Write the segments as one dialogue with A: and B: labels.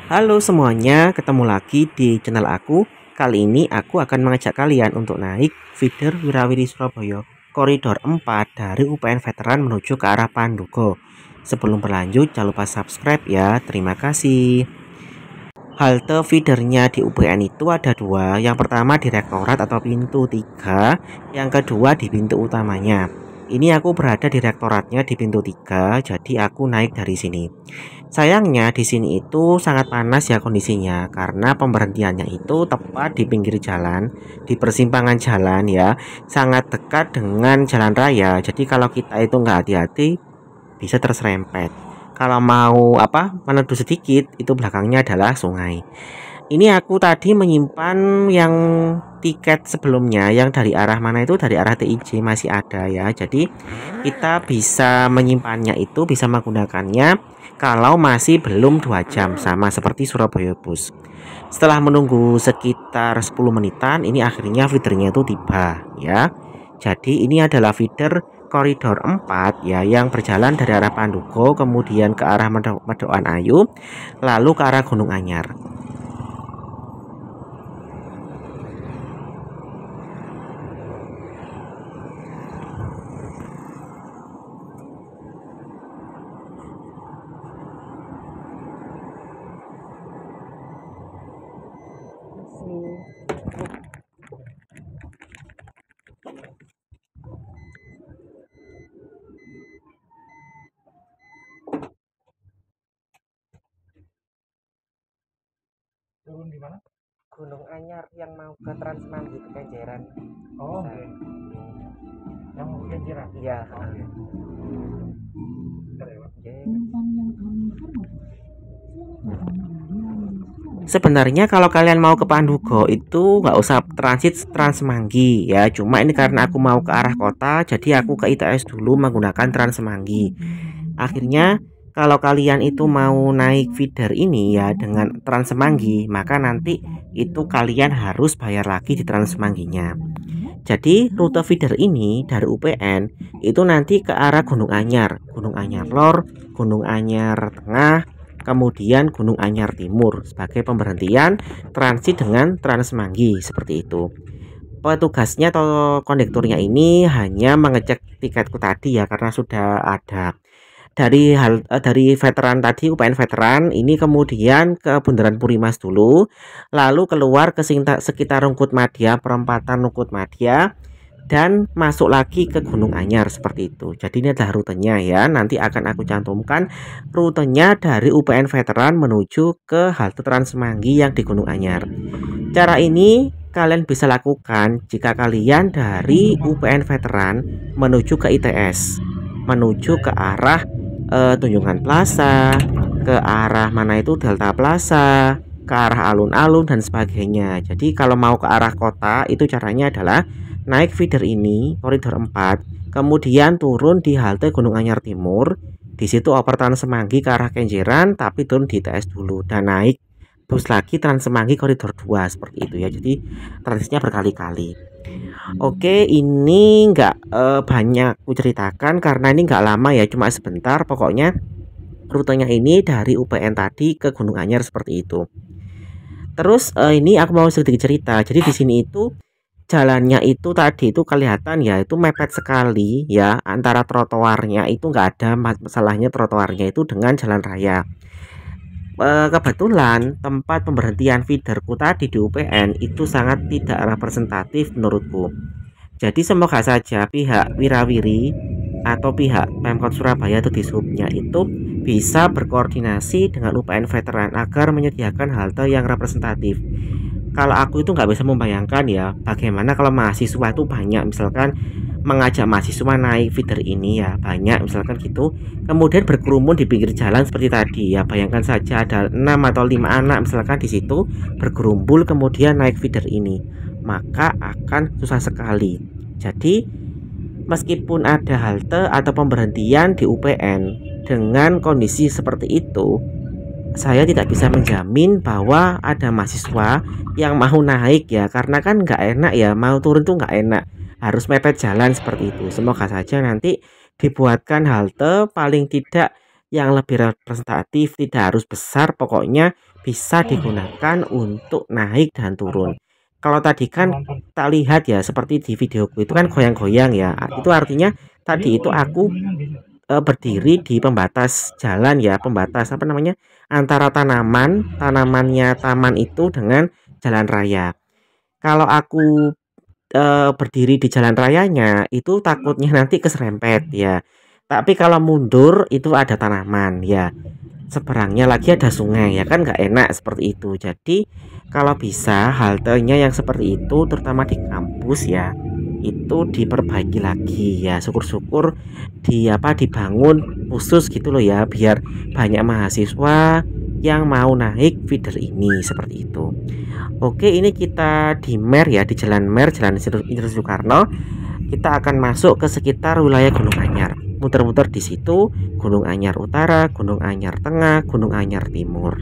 A: Halo semuanya, ketemu lagi di channel aku. Kali ini aku akan mengajak kalian untuk naik feeder Wirawiri Surabaya koridor 4 dari UPN Veteran menuju ke arah Pandugo. Sebelum berlanjut, jangan lupa subscribe ya. Terima kasih. Halte feedernya di UPN itu ada dua. Yang pertama di Rektorat atau pintu 3, yang kedua di pintu utamanya. Ini aku berada di rektoratnya di pintu 3, jadi aku naik dari sini. Sayangnya di sini itu sangat panas ya kondisinya, karena pemberhentiannya itu tepat di pinggir jalan, di persimpangan jalan ya, sangat dekat dengan jalan raya. Jadi kalau kita itu nggak hati-hati bisa terserempet. Kalau mau meneduh sedikit, itu belakangnya adalah sungai. Ini aku tadi menyimpan yang tiket sebelumnya, yang dari arah mana itu, dari arah TIJ masih ada ya. Jadi kita bisa menyimpannya, itu bisa menggunakannya kalau masih belum 2 jam, sama seperti Surabaya Bus. Setelah menunggu sekitar 10 menitan, ini akhirnya feedernya itu tiba ya. Jadi ini adalah feeder koridor 4 ya, yang berjalan dari arah Pandugo kemudian ke arah Medokan Ayu lalu ke arah Gunung Anyar.
B: Turun di mana?
A: Gunung Anyar yang mau ke Transmanggi ke Kenjeran.
B: Oh, oke. Yang mau ke Kenjeran?
A: Iya.
B: Oke. Bentar ya, Pak.
A: Sebenarnya kalau kalian mau ke Pandugo itu nggak usah transit Transmanggi ya. Cuma ini karena aku mau ke arah kota, jadi aku ke ITS dulu menggunakan Transmanggi. Akhirnya kalau kalian itu mau naik feeder ini ya dengan Transmanggi, maka nanti itu kalian harus bayar lagi di Transmangginya. Jadi rute feeder ini dari UPN itu nanti ke arah Gunung Anyar Lor, Gunung Anyar Tengah, kemudian Gunung Anyar Timur sebagai pemberhentian transit dengan Transmanggi seperti itu. Petugasnya atau kondekturnya ini hanya mengecek tiketku tadi ya, karena sudah ada dari veteran tadi, UPN veteran ini, kemudian ke Bundaran Purimas dulu, lalu keluar ke sekitar Rungkut Madya, perempatan Rungkut Madya, dan masuk lagi ke Gunung Anyar seperti itu. Jadi ini adalah rutenya ya. Nanti akan aku cantumkan rutenya dari UPN Veteran menuju ke halte Transmanggi yang di Gunung Anyar. Cara ini kalian bisa lakukan jika kalian dari UPN Veteran menuju ke ITS, menuju ke arah Tunjungan Plaza, ke arah mana itu Delta Plaza, ke arah alun-alun dan sebagainya. Jadi kalau mau ke arah kota itu caranya adalah naik feeder ini koridor 4, kemudian turun di halte Gunung Anyar Timur. Di situ oper Transmanggi ke arah Kenjeran, tapi turun di ITS dulu dan naik bus lagi Transmanggi koridor 2 seperti itu ya. Jadi transitnya berkali-kali. Oke, ini nggak banyak aku ceritakan karena ini nggak lama ya, cuma sebentar. Pokoknya rutenya ini dari UPN tadi ke Gunung Anyar seperti itu. Terus ini aku mau sedikit cerita. Jadi di sini itu jalannya itu tadi itu kelihatan ya, itu mepet sekali ya, antara trotoarnya itu nggak ada masalahnya, trotoarnya itu dengan jalan raya. Kebetulan tempat pemberhentian feederku tadi di UPN itu sangat tidak representatif menurutku. Jadi semoga saja pihak Wirawiri atau pihak Pemkot Surabaya atau Dishubnya itu bisa berkoordinasi dengan UPN Veteran agar menyediakan halte yang representatif. Kalau aku itu nggak bisa membayangkan ya, bagaimana kalau mahasiswa itu banyak, misalkan mengajak mahasiswa naik feeder ini ya, banyak misalkan gitu, kemudian berkerumun di pinggir jalan seperti tadi ya. Bayangkan saja ada 6 atau 5 anak misalkan di situ bergerumbul kemudian naik feeder ini, maka akan susah sekali. Jadi meskipun ada halte atau pemberhentian di UPN dengan kondisi seperti itu, saya tidak bisa menjamin bahwa ada mahasiswa yang mau naik ya, karena kan nggak enak ya, mau turun tuh nggak enak, harus mepet jalan seperti itu. Semoga saja nanti dibuatkan halte paling tidak yang lebih representatif, tidak harus besar, pokoknya bisa digunakan untuk naik dan turun. Kalau tadi kan tak lihat ya, seperti di videoku itu kan goyang-goyang ya, itu artinya tadi itu aku berdiri di pembatas jalan ya, pembatas apa namanya, antara tanamannya taman itu dengan jalan raya. Kalau aku berdiri di jalan rayanya itu takutnya nanti keserempet ya. Tapi kalau mundur itu ada tanaman ya. Seberangnya lagi ada sungai ya kan nggak enak seperti itu. Jadi kalau bisa haltenya yang seperti itu terutama di kampus ya itu diperbaiki lagi ya. Syukur-syukur dibangun khusus gitu loh ya biar banyak mahasiswa yang mau naik feeder ini seperti itu. Oke, ini kita di Mer ya, di Jalan Mer, Jalan Insinyur Soekarno. Kita akan masuk ke sekitar wilayah Gunung Anyar. Muter-muter di situ, Gunung Anyar Utara, Gunung Anyar Tengah, Gunung Anyar Timur.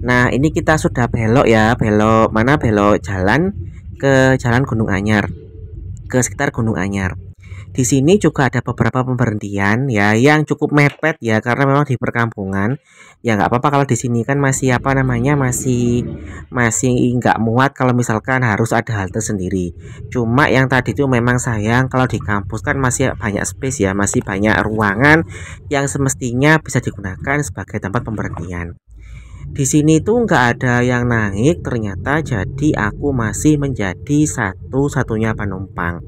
A: Nah, ini kita sudah belok ya, belok mana? Belok jalan ke Jalan Gunung Anyar, ke sekitar Gunung Anyar. Di sini juga ada beberapa pemberhentian ya yang cukup mepet ya karena memang di perkampungan. Ya nggak apa-apa kalau di sini kan masih apa namanya masih masih nggak muat kalau misalkan harus ada halte sendiri. Cuma yang tadi itu memang sayang kalau di kampus kan masih banyak space ya, masih banyak ruangan yang semestinya bisa digunakan sebagai tempat pemberhentian. Di sini tuh nggak ada yang naik ternyata, jadi aku masih menjadi satu-satunya penumpang.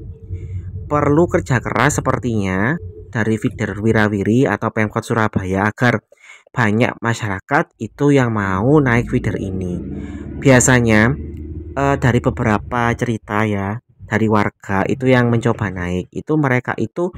A: Perlu kerja keras sepertinya dari feeder Wirawiri atau Pemkot Surabaya agar banyak masyarakat itu yang mau naik feeder ini. Biasanya dari beberapa cerita ya dari warga itu yang mencoba naik itu mereka itu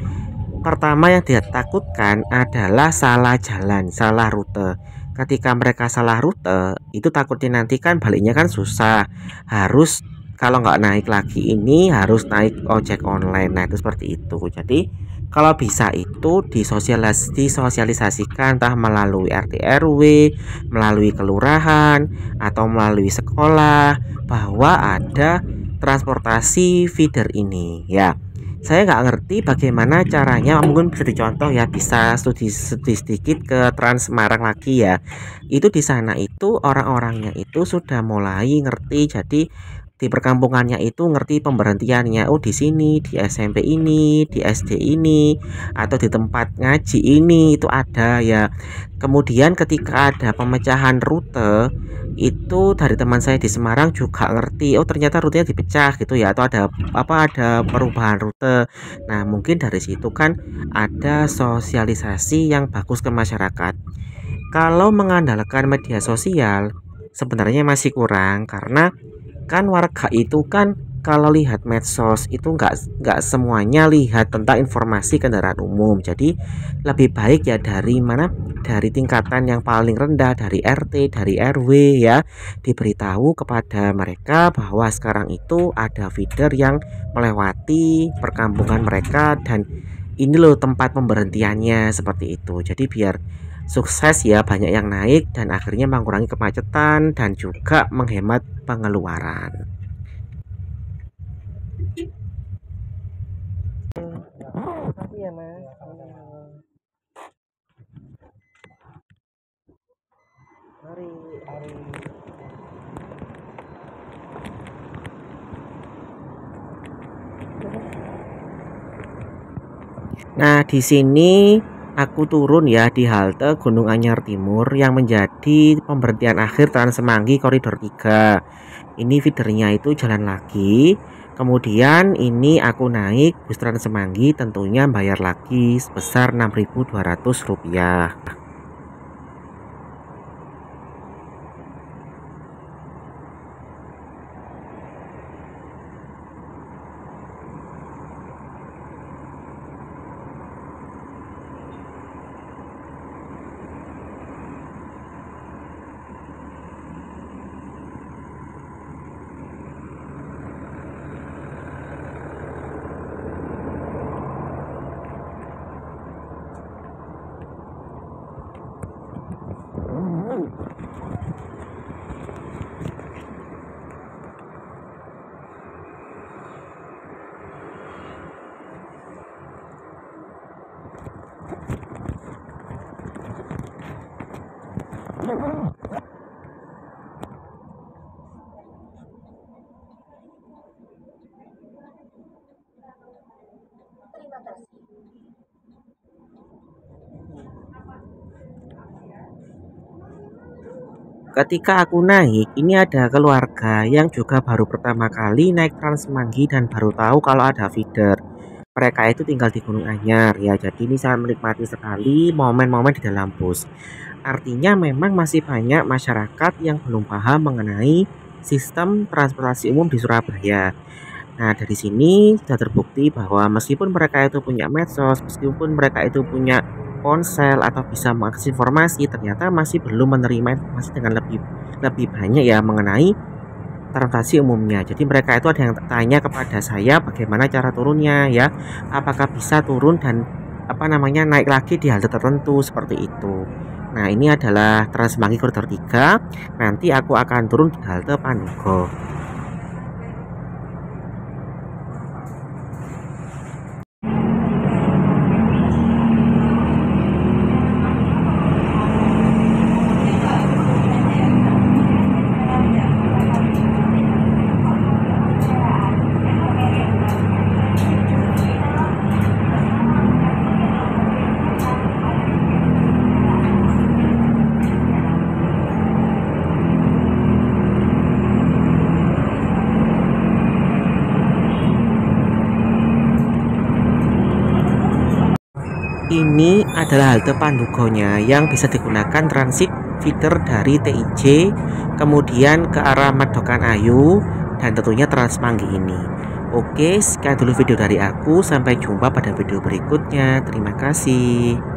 A: pertama yang dia takutkan adalah salah jalan, salah rute. Ketika mereka salah rute, itu takutnya nanti kan baliknya kan susah. Harus kalau nggak naik lagi ini harus naik ojek online. Nah, itu seperti itu. Jadi kalau bisa itu disosialisasikan entah melalui RT RW, melalui kelurahan, atau melalui sekolah bahwa ada transportasi feeder ini ya. Saya nggak ngerti bagaimana caranya, mungkin bisa dicontoh ya, bisa studi sedikit ke Trans Semarang lagi ya. Itu di sana itu orang-orangnya itu sudah mulai ngerti, jadi di perkampungannya itu ngerti pemberhentiannya. Oh, di sini, di SMP ini, di SD ini, atau di tempat ngaji ini itu ada ya. Kemudian ketika ada pemecahan rute itu dari teman saya di Semarang juga ngerti, oh ternyata rutenya dipecah gitu ya, atau ada perubahan rute. Nah, mungkin dari situ kan ada sosialisasi yang bagus ke masyarakat. Kalau mengandalkan media sosial sebenarnya masih kurang karena kan warga itu kan kalau lihat medsos itu nggak semuanya lihat tentang informasi kendaraan umum. Jadi lebih baik ya dari mana, dari tingkatan yang paling rendah, dari RT, dari RW ya, diberitahu kepada mereka bahwa sekarang itu ada feeder yang melewati perkampungan mereka dan ini loh tempat pemberhentiannya seperti itu. Jadi biar sukses ya, banyak yang naik dan akhirnya mengurangi kemacetan dan juga menghemat pengeluaran. Makasih ya Mas. Mari. Nah, di sini aku turun ya di halte Gunung Anyar Timur yang menjadi pemberhentian akhir Trans Semanggi koridor 3. Ini feedernya itu jalan lagi. Kemudian ini aku naik bus Trans Semanggi, tentunya bayar lagi sebesar Rp6.200. Ketika aku naik, ini ada keluarga yang juga baru pertama kali naik Trans Semanggi dan baru tahu kalau ada feeder. Mereka itu tinggal di Gunung Anyar ya, jadi ini saya menikmati sekali momen-momen di dalam bus. Artinya memang masih banyak masyarakat yang belum paham mengenai sistem transportasi umum di Surabaya. Nah, dari sini sudah terbukti bahwa meskipun mereka itu punya medsos, meskipun mereka itu punya ponsel atau bisa mengakses informasi, ternyata masih belum menerima informasi dengan lebih banyak ya mengenai transportasi umumnya. Jadi mereka itu ada yang tanya kepada saya bagaimana cara turunnya ya, apakah bisa turun dan naik lagi di halte tertentu seperti itu. Nah, ini adalah Trans Semanggi koridor 3. Nanti aku akan turun di halte Pandugo. Ini adalah halte Pandugonya yang bisa digunakan transit feeder dari TIJ, kemudian ke arah Madokan Ayu, dan tentunya Trans Semanggi ini. Oke, sekian dulu video dari aku. Sampai jumpa pada video berikutnya. Terima kasih.